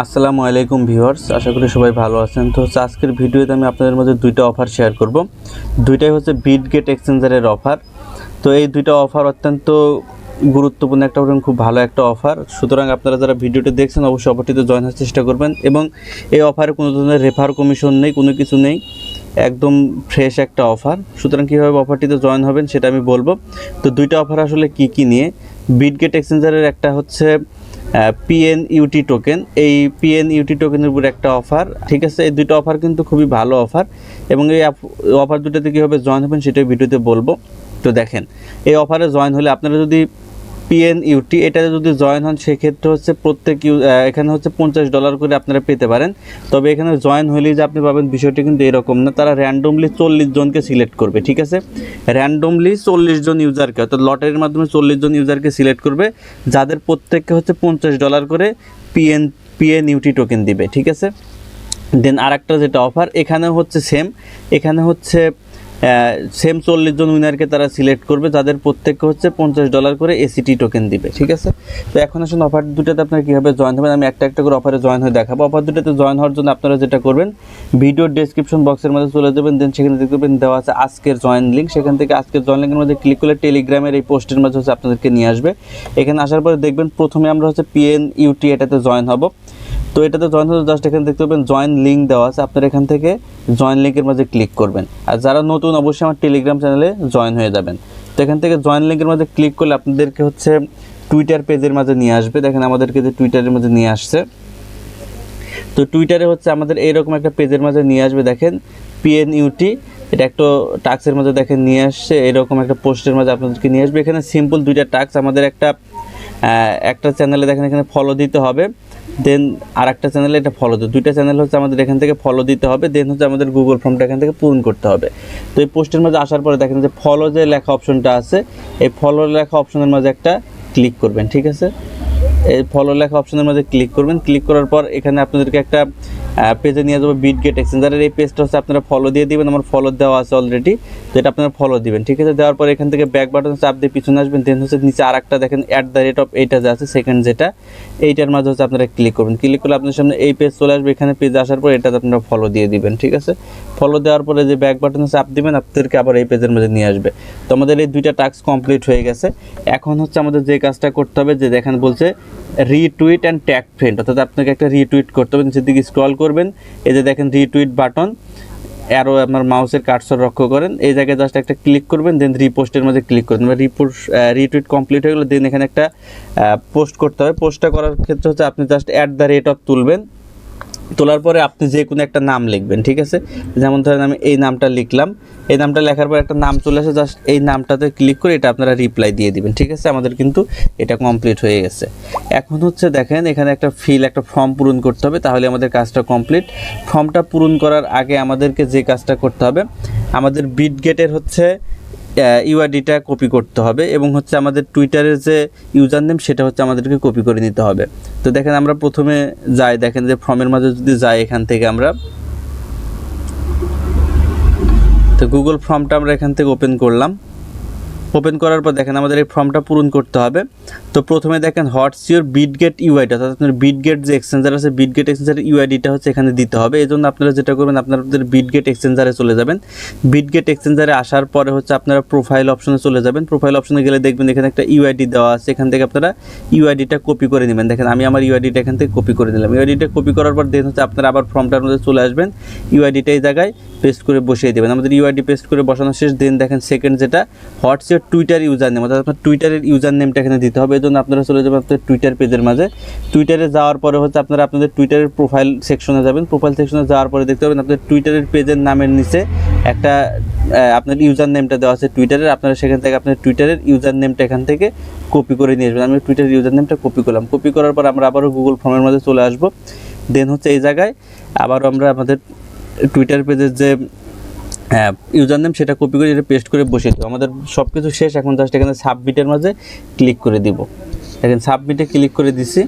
আসসালামু আলাইকুম ভিউয়ার্স, আশা করি সবাই ভালো আছেন। তো আজকের ভিডিওতে আমি আপনাদের মধ্যে দুইটা অফার শেয়ার করব। দুইটাই হচ্ছে বিটগেট এক্সচেঞ্জারের অফার। তো এই দুইটা অফার অত্যন্ত গুরুত্বপূর্ণ একটা এবং খুব ভালো একটা অফার। সুতরাং আপনারা যারা ভিডিওটি দেখছেন অবশ্যই অফারটিতে জয়েন হওয়ার চেষ্টা করবেন। এবং এই অফারে কোনো ধরনের রেফার কমিশন নেই, কোনো কিছু নেই, একদম ফ্রেশ একটা অফার। সুতরাং কীভাবে অফারটিতে জয়েন হবেন সেটা আমি বলবো। তো দুইটা অফার আসলে কি নিয়ে, বিটগেট এক্সচেঞ্জারের একটা হচ্ছে পিএনইউটি টোকেন, এই পিএনইউটি টোকেনের উপর একটা অফার, ঠিক আছে। এই দুটো অফার কিন্তু খুবই ভালো অফার এবং এই অফার দুটোতে কীভাবে জয়েন হবেন সেটাই ভিডিওতে বলবো। তো দেখেন, এই অফারে জয়েন হলে আপনারা যদি পিএনইউটি এটাতে যদি জয়েন হন সেক্ষেত্রে হচ্ছে প্রত্যেক এখানে হচ্ছে $50 করে আপনারা পেতে পারেন। তবে এখানে জয়েন হলেই যে আপনি পাবেন বিষয়টি কিন্তু এরকম না, তারা র্যান্ডমলি 40 জনকে সিলেক্ট করবে, ঠিক আছে। র্যান্ডমলি 40 জন ইউজারকে, অর্থাৎ লটারির মাধ্যমে 40 জন ইউজারকে সিলেক্ট করবে, যাদের প্রত্যেককে হচ্ছে $50 করে পিএনইউটি টোকেন দিবে, ঠিক আছে। দেন আরেকটা যেটা অফার, এখানে হচ্ছে এখানে হচ্ছে সেম 40 জন উইনারকে তারা সিলেক্ট করবে, যাদের প্রত্যেককে হচ্ছে $50 করে এসিটি টোকেন দিবে, ঠিক আছে। তো এখন আসুন অফার দুটোতে আপনারা কীভাবে জয়েন হবেন, আমি একটা একটা করে অফারে জয়েন হয়ে দেখাবো। অফার দুটোতে জয়েন হওয়ার জন্য আপনারা যেটা করবেন, ভিডিওর ডেসক্রিপশন বক্সের মধ্যে চলে যাবেন। দেন সেখানে দেখতে পাবেন দেওয়া আছে আজকের জয়েন লিঙ্ক, সেখান থেকে আজকের জয়েন লিঙ্কের মধ্যে ক্লিক করলে টেলিগ্রামের এই পোস্টের মধ্যে হচ্ছে আপনাদেরকে নিয়ে আসবে। এখানে আসার পরে দেখবেন প্রথমে আমরা হচ্ছে পিএনইউটি এটাতে জয়েন হব। তো এটাতে জয়েন হতে জাস্ট এখানে দেখতে পাবেন জয়েন লিঙ্ক দেওয়া আছে, আপনারা এখান থেকে জয়েন লিঙ্কের মাঝে ক্লিক করবেন। আর যারা নতুন অবশ্যই আমার টেলিগ্রাম চ্যানেলে জয়েন হয়ে যাবেন। তো এখান থেকে জয়েন লিঙ্কের মাঝে ক্লিক করলে আপনাদেরকে হচ্ছে টুইটার পেজের মাঝে নিয়ে আসবে। দেখেন আমাদেরকে যে টুইটারের মাঝে নিয়ে আসছে, তো টুইটারে হচ্ছে আমাদের এইরকম একটা পেজের মাঝে নিয়ে আসবে। দেখেন পিএনইউটি এটা একটা টাস্কের মধ্যে দেখেন নিয়ে আসছে, এরকম একটা পোস্টের মাঝে আপনাদেরকে নিয়ে আসবে। এখানে সিম্পল দুইটা টাস্ক, আমাদের একটা চ্যানেলে দেখেন এখানে ফলো দিতে হবে, দেন আর একটা চ্যানেলে এটা ফলো দিতে, দুইটা চ্যানেল হচ্ছে আমাদের এখান থেকে ফলো দিতে হবে, দেন হচ্ছে আমাদের গুগল ফর্মটা এখান থেকে পূরণ করতে হবে। তো এই পোস্টের মাঝে আসার পরে দেখেন যে ফলো যে লেখা অপশনটা আছে, এই ফলো লেখা অপশনের মাঝে একটা ক্লিক করবেন, ঠিক আছে। এই ফলো লেখা অপশনের মধ্যে ক্লিক করবেন। ক্লিক করার পর এখানে আপনাদেরকে একটা পেজে নিয়ে যাবো, বিটগেট এক্সচেঞ্জারের এই পেজটা হচ্ছে আপনারা ফলো দিয়ে দিবেন। আমার ফলো দেওয়া আছে অলরেডি, তো এটা আপনারা ফলো দিবেন, ঠিক আছে। দেওয়ার পর এখান থেকে ব্যাক বাটন চাপ দিয়ে পিছনে আসবেন। দেন হচ্ছে নিচে আরেকটা দেখেন @ এইটা যে আছে সেকেন্ড যেটা, এইটার মাঝে হচ্ছে আপনারা ক্লিক করবেন। ক্লিক করলে আপনার সামনে এই পেজ চলে আসবে। এখানে পেজে আসার পর এটাতে আপনারা ফলো দিয়ে দিবেন, ঠিক আছে। ফলো দেওয়ার পরে যে ব্যাক বাটনে চাপ দিবেন, আপনাদেরকে আবার এই পেজের মধ্যে নিয়ে আসবে। তো আমাদের এই দুইটা টাস্ক কমপ্লিট হয়ে গেছে। এখন হচ্ছে আমাদের যে কাজটা করতে হবে, যে দেখেন বলছে রিটুইট অ্যান্ড ট্যাগ ফ্রেন্ড, অর্থাৎ আপনাকে একটা রিটুইট করতে হবে। নিচের দিকে স্ক্রল করবেন, এই যে দেখেন রিটুইট বাটন, অ্যারো আপনার মাউসের কার্সর লক্ষ্য করেন, এই জায়গায় জাস্ট একটা ক্লিক করবেন, দেন রিপোস্টের মধ্যে ক্লিক করবেন। রিটুইট কমপ্লিট হয়ে গেলে দেন এখানে একটা পোস্ট করতে হবে। পোস্টটা করার ক্ষেত্রে হচ্ছে আপনি জাস্ট @ তুলবেন, তোলার পরে আপনি যে কোনো একটা নাম লিখবেন, ঠিক আছে। যেমন ধরেন আমি এই নামটা লিখলাম, এই নামটা লেখার পর একটা নাম চলে আসে, জাস্ট এই নামটাতে ক্লিক করে এটা আপনারা রিপ্লাই দিয়ে দিবেন, ঠিক আছে। আমাদের কিন্তু এটা কমপ্লিট হয়ে গেছে। এখন হচ্ছে দেখেন এখানে একটা ফর্ম পূরণ করতে হবে, তাহলে আমাদের কাজটা কমপ্লিট। ফর্মটা পূরণ করার আগে আমাদেরকে যে কাজটা করতে হবে, আমাদের বিটগেটের হচ্ছে ইউআইডিটা কপি করতে হবে এবং হচ্ছে আমাদের টুইটারের যে ইউজার নেম সেটা হচ্ছে আমাদেরকে কপি করে নিতে হবে। তো দেখেন আমরা প্রথমে যাই, দেখেন যে ফর্মের মাঝে যদি যাই, এখান থেকে আমরা তো গুগল ফর্মটা আমরা এখান থেকে ওপেন করলাম। ওপেন করার পর দেখেন আমাদের এই ফর্মটা পূরণ করতে হবে। তো প্রথমে দেখেন হোয়াটস ইউর বিটগেট ইউআইডি, অর্থাৎ আপনার বিটগেট যে এক্সচেঞ্জার আছে, বিটগেট এক্সচেঞ্জারের ইউআইডিটা হচ্ছে এখানে দিতে হবে। এই জন্য আপনারা যেটা করবেন, আপনাদের বিটগেট এক্সচেঞ্জারে চলে যাবেন। বিটগেট এক্সচেঞ্জারে আসার পরে হচ্ছে আপনারা প্রোফাইল অপশনে চলে যাবেন। প্রোফাইল অপশনে গেলে দেখবেন এখানে একটা ইউআইডি দেওয়া আছে, এখান থেকে আপনারা ইউআইডিটা কপি করে নেবেন। দেখেন আমি আমার ইউআইডিটা এখান থেকে কপি করে নিলাম। ইউআইডিটা কপি করার পর দেন হচ্ছে আপনারা আবার ফর্মটার মধ্যে চলে আসবেন, ইউআইডিটা এই জায়গায় পেস্ট করে বসিয়ে দেবেন। আমাদের ইউআইডি পেস্ট করে বসানো শেষ। দেন দেখেন সেকেন্ড যেটা what's your Twitter user name, অর্থাৎ আপনার টুইটারের ইউজার নেমটা এখানে দিতে হবে। এই জন্য আপনারা চলে যাবেন আপনাদের টুইটার পেজের মাঝে। টুইটারে যাওয়ার পরে হচ্ছে আপনারা আপনাদের টুইটারের প্রোফাইল সেকশনে যাবেন। প্রোফাইল সেকশনে যাওয়ার পরে দেখতে পাবেন আপনাদের টুইটারের পেজের নামের নিচে একটা আপনার ইউজার নেমটা দেওয়া আছে টুইটারের। আপনারা সেখান থেকে আপনার টুইটারের ইউজার নেমটা এখান থেকে কপি করে নিয়ে আসবেন। আমি টুইটারের ইউজার নেমটা কপি করলাম। কপি করার পর আমরা আবারও গুগল ফর্মের মধ্যে চলে আসবো। দেন হচ্ছে এই জায়গায় আবারও আমরা আমাদের টুইটার পেজের যে ইউজার নেম সেটা কপি করে এটা পেস্ট করে বসিয়ে দেবো। আমাদের সব কিছু শেষ। এখন জাস্ট এখানে সাবমিটের মাঝে ক্লিক করে দিব। দেখেন সাবমিটে ক্লিক করে দিছি,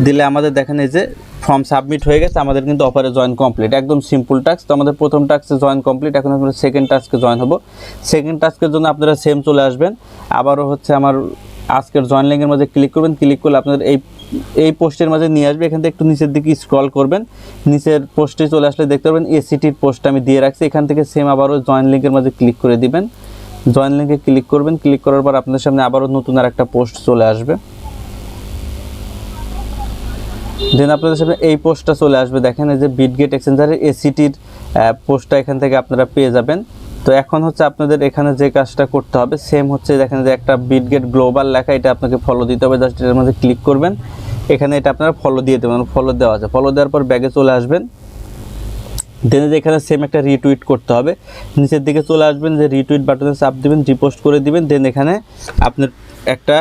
দিলে আমাদের দেখেন এই যে ফর্ম সাবমিট হয়ে গেছে। আমাদের কিন্তু অফারে জয়েন কমপ্লিট, একদম সিম্পল টাস্ক। তো আমাদের প্রথম টাস্কে জয়েন কমপ্লিট। এখন আমরা সেকেন্ড টাস্কে জয়েন হব। সেকেন্ড টাস্কের জন্য আপনারা সেম চলে আসবেন। আবারও হচ্ছে আমার আজকের জয়েন লিঙ্কের মধ্যে ক্লিক করবেন। ক্লিক করলে আপনাদের এই এই পোস্টের মাঝে নিয়ে আসবে। এখান থেকে একটু নিচের দিকে স্ক্রল করবেন, নিচের পোস্টে চলে আসলে দেখতে পারবেন এসিটির পোস্ট আমি দিয়ে রাখছি। এখান থেকে সেম আবারও জয়েন লিঙ্কের মাঝে ক্লিক করে দিবেন, জয়েন লিঙ্কে ক্লিক করবেন। ক্লিক করার পর আপনাদের সামনে আবারও নতুন আর একটা পোস্ট চলে আসবে। দেন আপনাদের সামনে এই পোস্টটা চলে আসবে, দেখেন এই যে বিটগেট এক্সচেঞ্জারের এসিটির পোস্টটা এখান থেকে আপনারা পেয়ে যাবেন। তো এখন হচ্ছে আপনাদের এখানে যে কাজটা করতে হবে সেম হচ্ছে, দেখেন যে একটা বিটগেট গ্লোবাল লেখা, এটা আপনাকে ফলো দিতে হবে। জাস্ট এটার মধ্যে ক্লিক করবেন, এখানে এটা আপনারা ফলো দিয়ে দেবেন, ফলো দেওয়া আছে। ফলো দেওয়ার পর ব্যাগে চলে আসবেন, দেন এখানে সেম একটা রিটুইট করতে হবে। নিচের দিকে চলে আসবেন, যে রিটুইট বাটনে চাপ দিবেন, রিপোস্ট করে দিবেন। দেন এখানে আপনার একটা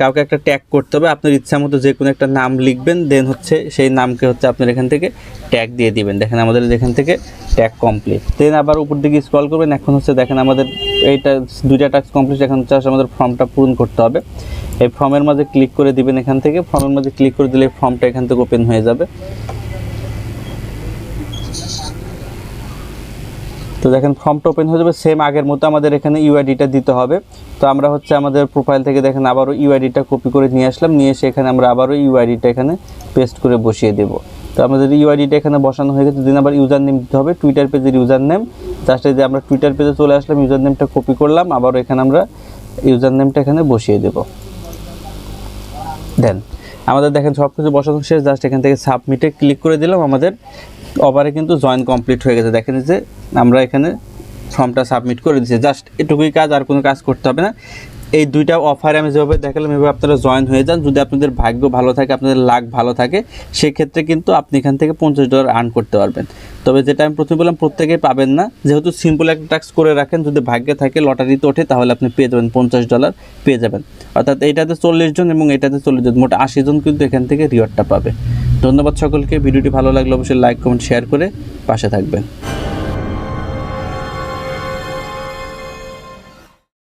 কাউকে একটা ট্যাগ করতে হবে, আপনার ইচ্ছা মতো যে কোনো একটা নাম লিখবেন। দেন হচ্ছে সেই নামকে হচ্ছে আপনার এখান থেকে ট্যাগ দিয়ে দিবেন। দেখেন আমাদের এখান থেকে ট্যাগ কমপ্লিট। দেন আবার উপর দিকে স্ক্রল করবেন। এখন হচ্ছে দেখেন আমাদের এইটা 2টা টাস্ক কমপ্লিট। এখন হচ্ছে আমাদের ফর্মটা পূরণ করতে হবে। এই ফর্মের মাঝে ক্লিক করে দিবেন, এখান থেকে ফর্মের মাঝে ক্লিক করে দিলে ফর্মটা এখান থেকে ওপেন হয়ে যাবে। তো দেখেন ফর্মটা ওপেন হয়ে যাবে। সেম আগের মতো আমাদের এখানে ইউআইডিটা দিতে হবে। তো আমরা হচ্ছে আমাদের প্রোফাইল থেকে দেখেন আবারও ইউআইডিটা কপি করে নিয়ে আসলাম, নিয়ে এসে এখানে আমরা আবারও ইউআইডিটা এখানে পেস্ট করে বসিয়ে দেব। তো আমাদের ইউআইডিটা এখানে বসানো হয়ে গেছে। দিন আবার ইউজার নেম দিতে হবে, টুইটার পেজের ইউজার নেম। জাস্ট এই যে আমরা টুইটার পেজে চলে আসলাম, ইউজার নেমটা কপি করলাম, আবারও এখানে আমরা ইউজার নেমটা এখানে বসিয়ে দেব। দেন আমাদের দেখেন সব কিছু বসানো শেষ। জাস্ট এখান থেকে সাবমিটে ক্লিক করে দিলাম, আমাদের অফারে কিন্তু জয়েন কমপ্লিট হয়ে গেছে। দেখেন যে আমরা এখানে ফর্মটা সাবমিট করে দিচ্ছি। জাস্ট এটুকুই কাজ, আর কোনো কাজ করতে হবে না। এই 2টা অফারে আমি যেভাবে দেখালাম এভাবে আপনারা জয়েন হয়ে যান। যদি আপনাদের ভাগ্য ভালো থাকে, আপনাদের লাক ভালো থাকে, সেক্ষেত্রে কিন্তু আপনি এখান থেকে $50 আর্ন করতে পারবেন। তবে যেটা আমি প্রথমে বললাম প্রত্যেকেই পাবেন না, যেহেতু সিম্পল একটা টাস্ক করে রাখেন, যদি ভাগ্যে থাকে লটারিতে ওঠে তাহলে আপনি পেয়ে যাবেন $50 পেয়ে যাবেন। অর্থাৎ এইটাতে 40 জন এবং এটাতে 40 জন, মোট 80 জন কিন্তু এখান থেকে রিওয়ার্ডটা পাবে। ধন্যবাদ সকলকে। ভিডিওটি ভালো লাগলে অবশ্যই লাইক কমেন্ট শেয়ার করে পাশে থাকবেন।